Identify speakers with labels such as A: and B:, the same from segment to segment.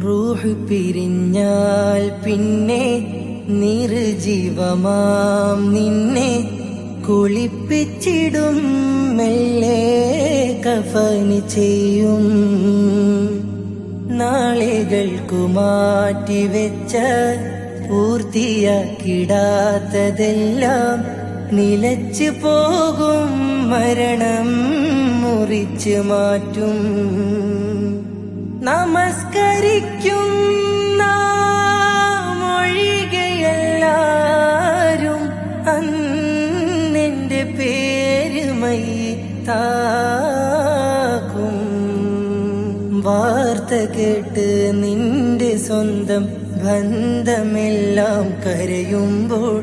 A: റൂഹ് പിരിഞ്ഞാൽ പിന്നെ നിർജീവമാം നിന്നെ കുളിപ്പിച്ചിടും മെല്ലെ കഫന് ചെയ്യും. നാളുകൾക്കു മാറ്റിവെച്ച പൂർത്തിയാക്കിടാത്തതെല്ലാം നിലച്ചു പോകും, മരണം മുറിച്ചു മാറ്റും. നമസ്കരിക്കും നാമൊഴികെയെല്ലാരും അന്നെന്റെ പേര് മയ്യിത്താക്കും. വാർത്ത കേട്ട് നിന്റെ സ്വന്തം ബന്ധമെല്ലാം കരയുമ്പോൾ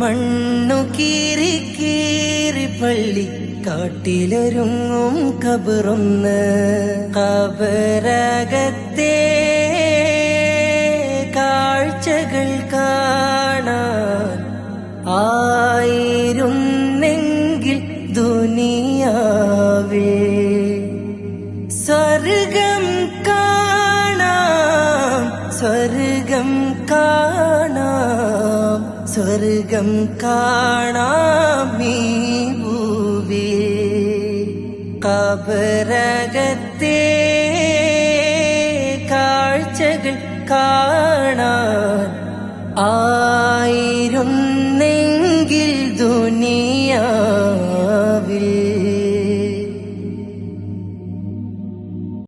A: മണ്ണു കീറി കീറി പള്ളി കാട്ടിലൊരുങ്ങും കബറൊന്ന്. കബറകത്തെ കാഴ്ചകൾ കാണാൻ ആയിരുന്നെങ്കിൽ ദുനിയാവേ സ്വർഗം കാണാം, സ്വർഗം കാണാം, സ്വർഗം കാണാം ഈ ഭൂവേ. കബറകത്തെ കാഴ്ചകൾ കാണാൻ